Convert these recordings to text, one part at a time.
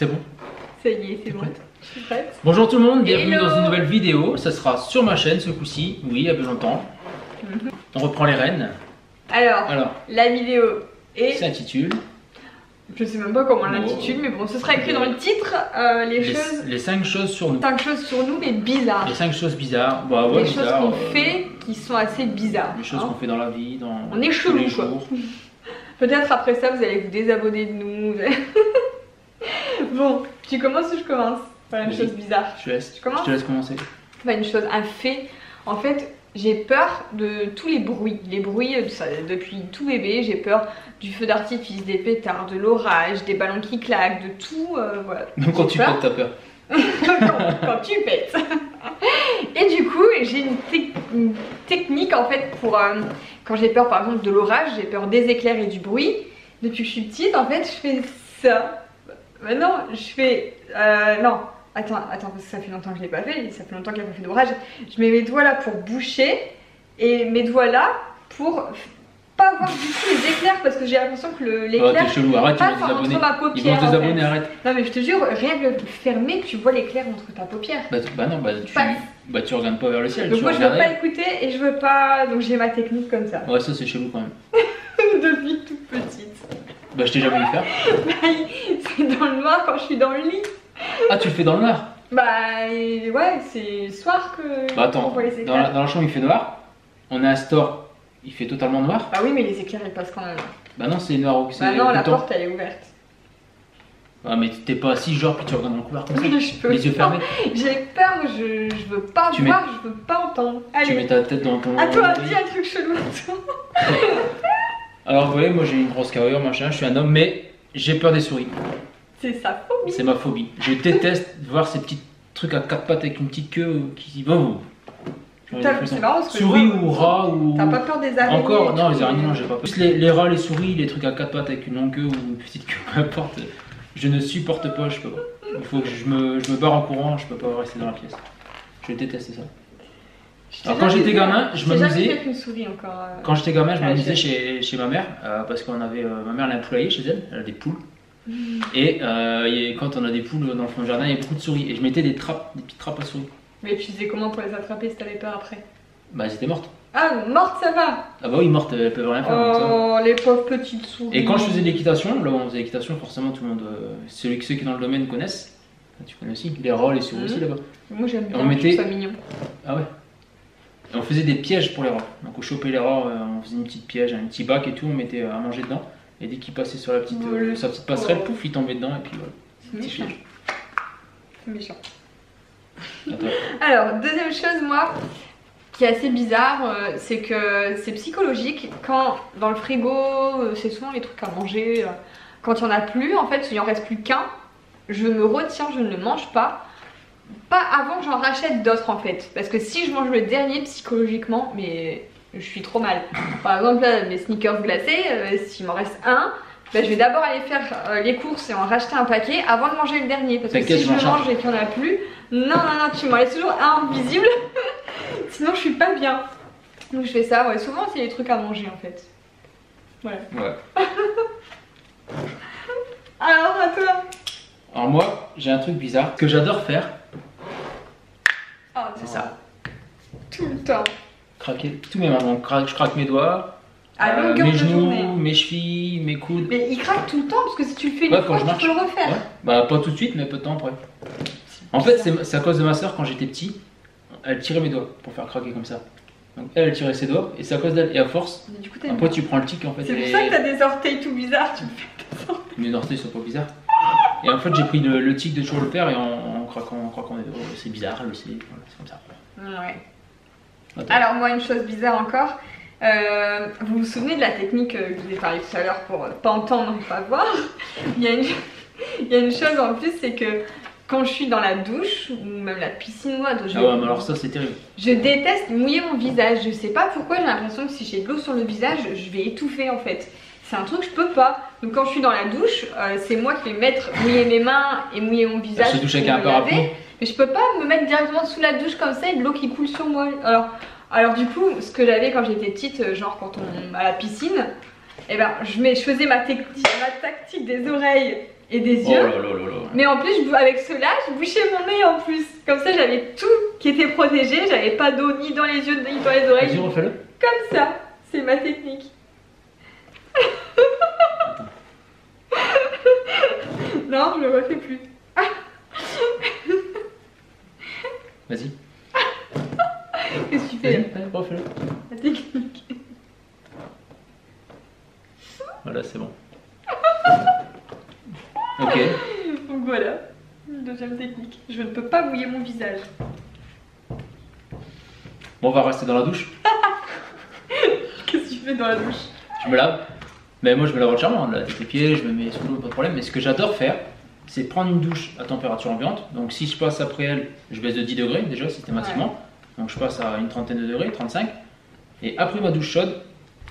C'est bon? Ça y est, c'est bon. Prête? Je suis prête. Bonjour tout le monde, bienvenue Hello. dans une nouvelle vidéo. Ça sera sur ma chaîne ce coup-ci, oui, il y a peu longtemps. On reprend les rênes. Alors, la vidéo est... S'intitule Je sais même pas comment on l'intitule, mais bon, ce sera écrit dans le titre. les 5 choses sur nous. 5 choses sur nous, mais bizarres. Les 5 choses bizarres. Bah ouais, Les choses bizarres, qu'on fait qui sont assez bizarres. les choses qu'on fait dans la vie, dans On est tous chelou, les quoi. jours. Peut-être après ça, vous allez vous désabonner de nous. Bon, tu commences ou je commence par une Vas-y. chose bizarre? Je te commences laisse commencer. Enfin, une chose, un fait. En fait, j'ai peur de tous les bruits. Les bruits, depuis tout bébé, j'ai peur du feu d'artifice, des pétards, de l'orage, des ballons qui claquent, de tout. Voilà. Donc quand J'ai tu peur. pètes, t'as peur. quand tu pètes. Et du coup, j'ai une technique en fait pour quand j'ai peur par exemple de l'orage, j'ai peur des éclairs et du bruit. Depuis que je suis petite, en fait, je fais ça. Maintenant, je fais non. Attends, parce que ça fait longtemps que je l'ai pas fait. Ça fait longtemps qu'il n'y a pas fait d'orage. Je mets mes doigts là pour boucher et mes doigts là pour pas voir du tout les éclairs parce que j'ai l'impression que l'éclair T'es chelou, arrête, ils passe vont entre désabonner. ma Ils vont paupière. se En désabonner, fait. arrête. Non mais je te jure, rien que le fermer, tu vois l'éclair entre ta paupière. Bah non, tu regardes pas vers le ciel. Donc tu moi je veux regardes pas rien. écouter et je veux pas. Donc j'ai ma technique comme ça. Ouais, ça c'est chelou quand même. Depuis toute petite. Bah je t'ai jamais vu faire. C'est dans le noir quand je suis dans le lit. Ah, tu le fais dans le noir? Bah ouais, c'est le soir que Bah attends, on voit les dans éclairs. la chambre il fait noir. On a un store, il fait totalement noir. Bah oui, mais les éclairs ils passent quand même. Bah non, c'est noir. Bah non, tout la le temps. porte elle est ouverte. Ah mais t'es pas assis genre puis tu regardes dans le couloir comme ça. Je peux Les yeux pas. fermés. J'ai peur, je veux pas Tu voir, je veux pas entendre. Tu mets Allez, ta tête dans ton... à toi, dis un truc chelou à toi. Alors vous voyez, moi j'ai une grosse carrure, machin, je suis un homme, mais j'ai peur des souris. C'est sa phobie. C'est ma phobie. Je déteste voir ces petits trucs à 4 pattes avec une petite queue qui vont. C'est marrant parce que Souris je vois- ou rat ou... T'as pas peur des araignées? Encore, et non, tout, les araignées, non, j'ai pas peur. Plus les rats, les souris, les trucs à 4 pattes avec une longue queue ou une petite queue, peu importe. Je ne supporte pas, je peux pas. Il faut que je me barre en courant, je peux pas rester dans la pièce. Je déteste ça. Alors quand j'étais gamin, je m'amusais. m'amusais. J'ai jamais fait une souris encore. Quand j'étais gamin, je Ah, m'amusais chez ma mère parce qu'on avait ma mère elle a un poulailler chez elle, elle a des poules. Et quand on a des poules dans le fond du jardin, il y a beaucoup de souris et je mettais des petites trappes à souris. Mais tu faisais comment pour les attraper si t'avais peur après? Bah elles étaient mortes. Ah, morte ça va. Ah bah oui, mortes, elles peuvent rien faire. Donc ça. Oh, les pauvres petites souris. Et quand je faisais de l'équitation, là où on faisait l'équitation, forcément tout le monde, ceux qui sont dans le domaine connaissent. Tu connais aussi les rats, les souris aussi là-bas. Moi j'aime bien, on mettait- je trouve ça mignon. Ah ouais. Et on faisait des pièges pour les rats. Donc on chopait les rats, on faisait une petite piège, un petit bac et tout, on mettait à manger dedans. Et dès qu'il passait sur sa petite passerelle, Oh. pouf, il tombait dedans et puis voilà. C'est Petit méchant. piège. C'est méchant. À toi. Alors, deuxième chose, moi, qui est assez bizarre, c'est que c'est psychologique. Quand dans le frigo, c'est souvent les trucs à manger. Quand il n'y en a plus, en fait, il en reste plus qu'un, je me retiens, je ne le mange pas. Pas avant que j'en rachète d'autres en fait. Parce que si je mange le dernier psychologiquement, mais je suis trop mal. Par exemple, là, mes sneakers glacés, s'il m'en reste un, bah, je vais d'abord aller faire les courses et en racheter un paquet avant de manger le dernier. Parce que T'inquiète, si je je m'en le mange et qu'il n'y en a plus, non, tu m'en laisses toujours un visible. Sinon, je suis pas bien. Donc, je fais ça. Ouais, souvent, c'est les trucs à manger en fait. Voilà. Ouais. Alors, à toi. Alors moi, j'ai un truc bizarre que j'adore faire, Oh, c'est non. ça. Tout le temps. Craquer tous mes mains. Je craque mes doigts, À longueur mes de journée. genoux, mes chevilles, mes coudes. Mais il craque tout le temps parce que si tu le fais une Ouais, fois, quand je marche. tu peux le refaire. Ouais. Bah pas tout de suite, mais peu de temps après. En fait, c'est à cause de ma soeur quand j'étais petit, elle tirait mes doigts pour faire craquer comme ça. Donc elle tirait ses doigts et c'est à cause d'elle. Et à force, Mais du coup, t'as après tu prends le tic en fait. C'est pour et- ça que t'as des orteils tout bizarres, tu me fais des orteils. Mes orteils sont pas bizarres. Et en fait, j'ai pris le tic de toujours le faire et en craquant les doigts. C'est bizarre, elle le sait, voilà, c'est comme ça. Ouais. Attends. Alors moi, une chose bizarre encore. Vous vous souvenez de la technique que je vous ai parlé tout à l'heure pour pas entendre, pas voir? il, y a une chose en plus, c'est que quand je suis dans la douche ou même la piscine ou autre, Ah ouais, mais alors ça c'est terrible. je déteste mouiller mon visage. Je sais pas pourquoi, j'ai l'impression que si j'ai de l'eau sur le visage, je vais étouffer en fait. C'est un truc que je peux pas. Donc quand je suis dans la douche, c'est moi qui vais mouiller mes mains et mouiller mon visage. Elle se douche avec pour un me parapluie. laver. Mais je peux pas me mettre directement sous la douche comme ça et de l'eau qui coule sur moi. Alors du coup, ce que j'avais quand j'étais petite, genre quand on à la piscine, eh ben je faisais ma tactique des oreilles et des Oh yeux. là là là là. Mais en plus, avec ceux-là, je bouchais mon nez en plus. Comme ça, j'avais tout qui était protégé. J'avais pas d'eau ni dans les yeux ni dans les oreilles. Vas-y, refais-le. Comme ça, c'est ma technique. Non, je le refais plus. Vas-y. Qu'est-ce que tu Vas-y, fais? ouais, refais-le. La technique. Voilà, c'est bon. Ok. Donc voilà, une deuxième technique. Je ne peux pas mouiller mon visage. Bon, on va rester dans la douche. Qu'est-ce que tu fais dans la douche? Je me lave. Mais moi, je me lave entièrement. La tête les pieds, je me mets sous l'eau, pas de problème. Mais ce que j'adore faire, c'est prendre une douche à température ambiante. Donc, si je passe après elle, je baisse de 10 degrés déjà systématiquement. Ouais. Donc, je passe à une trentaine de degrés, 35. Et après ma douche chaude,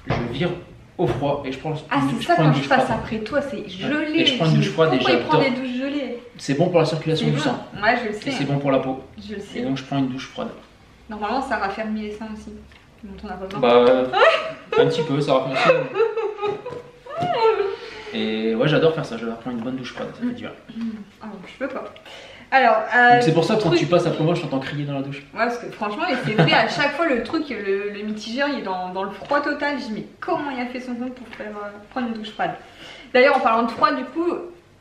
je vire au froid et je prends, Ah, c'est ça prends quand une je douche passe froide. après toi, c'est gelé. Et je prends une douche froide et Pourquoi il prend j'adore. des douches gelées? C'est bon pour la circulation C'est du bon. sang. Ouais, je le Et c'est sais. bon pour la peau. Je le Et sais. donc, je prends une douche froide. Normalement, ça raffermit les seins aussi. Dont on a pas besoin. Bah, un petit peu, ça va faire aussi. Et ouais, j'adore faire ça. J'adore prendre une bonne douche froide. Ça fait du bien. Ah, je peux pas. Alors, Donc, c'est pour ça que quand truc- tu passes après moi, je t'entends crier dans la douche. Ouais, parce que franchement, et c'est vrai, à chaque fois, le truc, le mitigeur, il est dans le froid total. Je dis, mais comment il a fait son compte pour faire prendre une douche froide? D'ailleurs, en parlant de froid, du coup,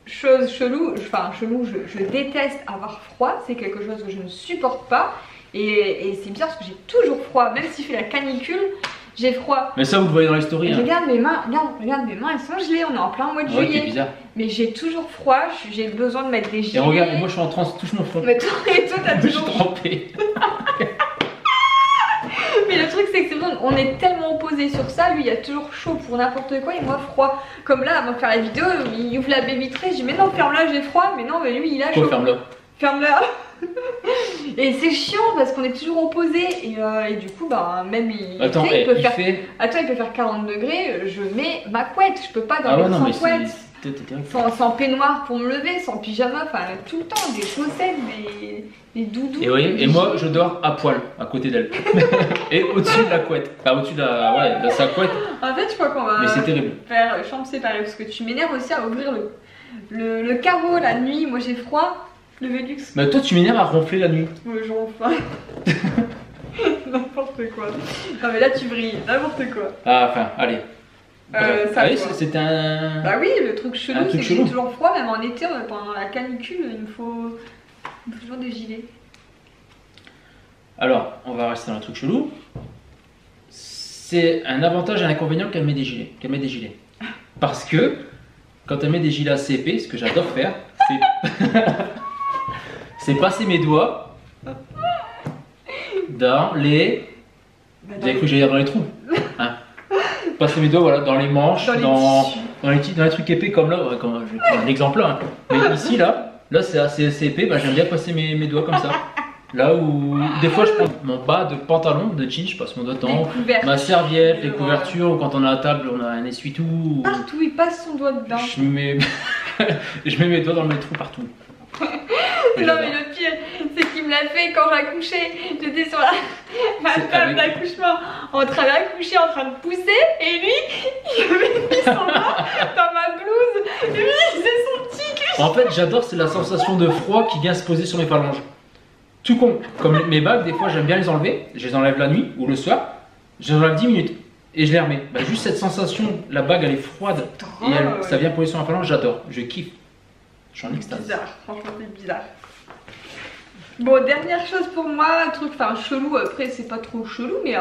chose chelou, je déteste avoir froid. C'est quelque chose que je ne supporte pas. Et c'est bizarre parce que j'ai toujours froid. Même s'il fait la canicule, j'ai froid. Mais ça, vous le voyez dans les stories. Et Hein. regarde mes mains, regarde mes mains, elles sont gelées. On est en plein mois de Ouais, t'es juillet. bizarre. Mais j'ai toujours froid, j'ai besoin de mettre des Et gilets. regarde, et moi je suis en transe, touche mon front. Mais toi, t'as Je suis toujours. trempé. Mais le truc, c'est que c'est bon, on est tellement opposés sur ça. Lui, il a toujours chaud pour n'importe quoi et moi froid. Comme là, avant de faire la vidéo, il ouvre la baie vitrée. Je dis, mais non, ferme-la, j'ai froid. Mais non, mais lui, il a chaud. Quoi, ferme-le. Ferme-la. Et c'est chiant parce qu'on est toujours opposés. Et du coup, bah, même il, Attends, tu sais, il peut il faire. fait. Attends, il peut faire 40 degrés. Je mets ma couette. Je peux pas Ah ouais, dormir non, mais sans couette. t'es terrible. Sans peignoir pour me lever, sans pyjama, enfin tout le temps, des chaussettes, des doudous. Et vous voyez, des et moi gilets. je dors à poil à côté d'elle. Et au-dessus de la couette. Enfin, au-dessus de, de sa couette. En fait, je crois qu'on va Mais c'est terrible. faire chambre séparée parce que tu m'énerves aussi à ouvrir le carreau la nuit. Moi j'ai froid, le Velux. Mais toi, tu m'énerves à ronfler la nuit. Ouais, je ronfle. N'importe quoi. Non, mais là tu brilles, n'importe quoi. Ah, enfin, allez. Bref. Ça, Ah oui, quoi. c'était un. Bah oui, le truc chelou, Un c'est truc que j'ai chelou. toujours froid, même en été, pendant la canicule, il me faut toujours des gilets. Alors, on va rester dans le truc chelou. C'est un avantage et un inconvénient qu'elle met des gilets. Parce que quand elle met des gilets assez épais, ce que j'adore faire, c'est c'est passer mes doigts dans les. Bah, Vous avez cru que j'allais dire dans les trous, hein. Passer mes doigts, voilà, dans les manches, dans les dans tissus. les trucs épais comme là, ouais, comme, je vais prendre un exemple là, hein. Mais ici là c'est assez épais, bah, j'aime bien passer mes doigts comme ça. Là où des fois je prends mon bas de pantalon, de jean, je passe mon doigt dedans, Les couvertures. ma serviette, les Ouais. couvertures, ou quand on est à table, on a un essuie-tout. Partout, il passe son doigt dedans. Je mets... je mets mes doigts dans mes trous partout. Et Non j'adore. mais le pire, c'est qu'il me l'a fait quand j'accouchais. J'étais sur ma C'est table avec- d'accouchement en train d'accoucher, en train de pousser. Et lui, il avait mis son doigt dans ma blouse. Et lui, il faisait son petit cul. En fait, j'adore, c'est la sensation de froid qui vient se poser sur mes phalanges. Tout con, comme mes bagues, des fois j'aime bien les enlever. Je les enlève la nuit ou le soir. Je les enlève 10 minutes et je les remets. Bah, juste cette sensation, la bague elle est froide et elle, ça vient poser sur ma phalange, j'adore. Je kiffe. Je suis en extase. Bizarre, franchement c'est bizarre. Bon, dernière chose pour moi, un truc, enfin chelou, après c'est pas trop chelou, mais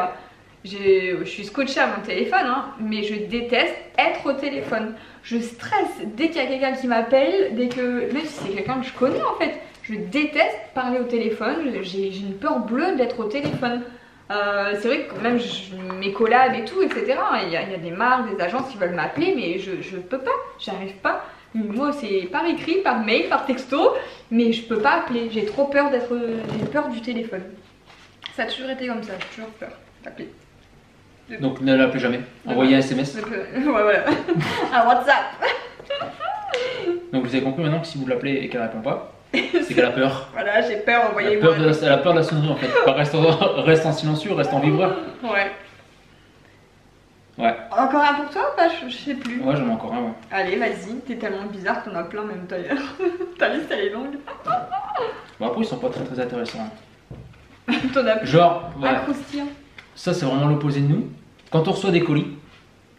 je suis scotchée à mon téléphone, hein, mais je déteste être au téléphone. Je stresse dès qu'il y a quelqu'un qui m'appelle, même si c'est quelqu'un que je connais en fait, je déteste parler au téléphone, j'ai une peur bleue d'être au téléphone. C'est vrai que même mes collabs et tout, etc., il y a des marques, des agences qui veulent m'appeler, mais je peux pas, j'arrive pas. Moi c'est par écrit, par mail, par texto, mais je peux pas appeler, j'ai trop peur j'ai peur du téléphone. Ça a toujours été comme ça, j'ai toujours peur d'appeler. Donc ne l'appelez jamais. Envoyez un SMS. Ouais, voilà. Un WhatsApp. Donc vous avez compris maintenant que si vous l'appelez et qu'elle répond pas, c'est qu'elle a peur. Voilà, j'ai peur, Elle a envoyez-moi. elle a peur de la sonnerie en fait. Pas reste en silencieux, reste en vibreur. Ouais. Ouais. Encore un pour toi ou pas? Je sais plus. Ouais, j'en ai encore un, ouais. Allez, vas-y, t'es tellement bizarre que t'en as plein même d'ailleurs. Ta liste elle est longue. Bon, après, ils sont pas très intéressants. T'en as plein. Genre, ouais. Un croustillant. Ça, c'est vraiment l'opposé de nous. Quand on reçoit des colis,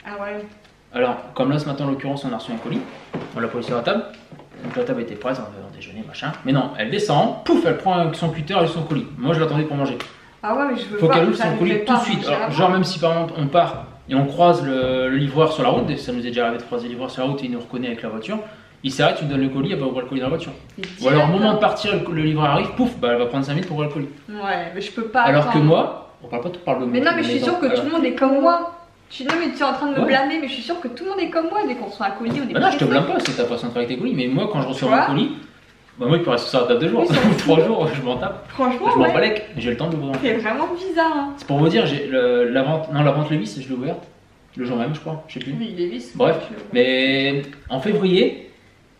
Ah ouais. alors, comme là, ce matin, en l'occurrence, on a reçu un colis, on l'a posé sur la table. Donc la table était prête, on avait déjeuner, machin. Mais non, elle descend, pouf, elle prend son cutter et son colis. Moi, je l'attendais pour manger. Ah ouais, mais je veux Faut pas. qu'elle ouvre son j'arriverai colis pas tout de à suite. manger Alors, avant. genre, même si par exemple on part et on croise le livreur sur la route, et ça nous est déjà arrivé de croiser le livreur sur la route et il nous reconnaît avec la voiture, il s'arrête, tu lui donnes le colis, elle va ouvrir le colis dans la voiture. C'est Ou alors, au direct, moment hein. de partir, le livreur arrive, pouf, bah, elle va prendre 5 minutes pour ouvrir le colis. Ouais, mais je peux pas. Alors que attendre. moi, on parle pas tout par le Mais non, mais je suis sûre que tout le monde est comme moi. Non, mais tu es en train de me Ouais. blâmer, mais je suis sûre que tout le monde est comme moi. Dès qu'on reçoit un colis, on est Bah non, je te pressé. blâme pas, c'est ta façon de faire avec tes colis, mais moi, quand je reçois Tu vois mon colis, bah moi, il peut rester sur la table 2 jours, Oui, ça me 3 jours, je m'en tape. Franchement, Je m'en ouais. balèque, j'ai le temps de l'ouvrir. C'est vraiment bizarre. Hein. C'est pour vous dire, j'ai la vente Lévis, je l'ai ouverte le jour même, je crois, je sais plus. Oui, il est lisse. Bref, mais en février,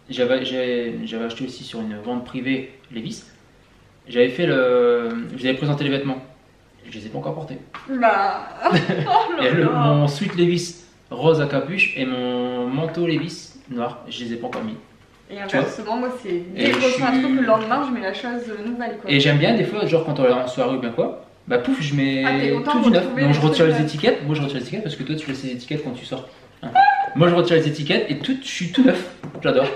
j'avais acheté aussi sur une vente privée Lévis. Je vous avais présenté les vêtements. Je les ai pas encore portés. Bah. Oh là Et là. mon sweat Lévis rose à capuche et mon manteau Lévis noir, je les ai pas encore mis. Et inversement, moi, c'est Et dès que je reçois un je suis- truc, le lendemain, je mets la chose nouvelle. Quoi. Et j'aime bien des fois, genre quand on est en soirée ou bien quoi, bah pouf, je mets Ah, t'es content tout de du neuf. retrouver Donc les je retire trucs, les ouais. étiquettes. Moi je retire les étiquettes parce que toi tu laisses les étiquettes quand tu sors. Hein. Moi je retire les étiquettes et tout, je suis tout neuf. J'adore.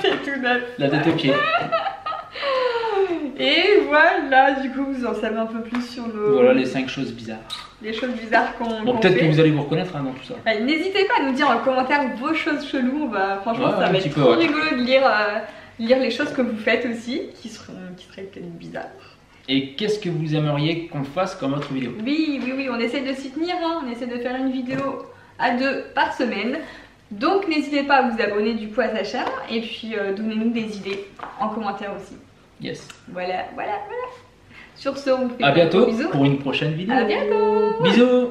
T'es tout neuf. La tête aux pieds. Et voilà, du coup, vous en savez un peu plus sur nos... Voilà les 5 choses bizarres. les choses bizarres qu'on Bon, qu'on peut-être fait. que vous allez vous reconnaître hein, dans tout ça. Allez, n'hésitez pas à nous dire en commentaire vos choses cheloues. Franchement, Ouais, ça un va petit être peu, trop ouais. rigolo de lire les choses que vous faites aussi, qui seraient peut-être bizarres. Et qu'est-ce que vous aimeriez qu'on fasse comme autre vidéo? Oui, on essaie de s'y tenir, hein. On essaie de faire une vidéo à 2 par semaine. Donc n'hésitez pas à vous abonner du coup à sa chaîne et puis donnez-nous des idées en commentaire aussi. Yes. Voilà. Sur ce, on vous fait À plein de bientôt gros bisous. pour une prochaine vidéo. À bientôt. Bisous.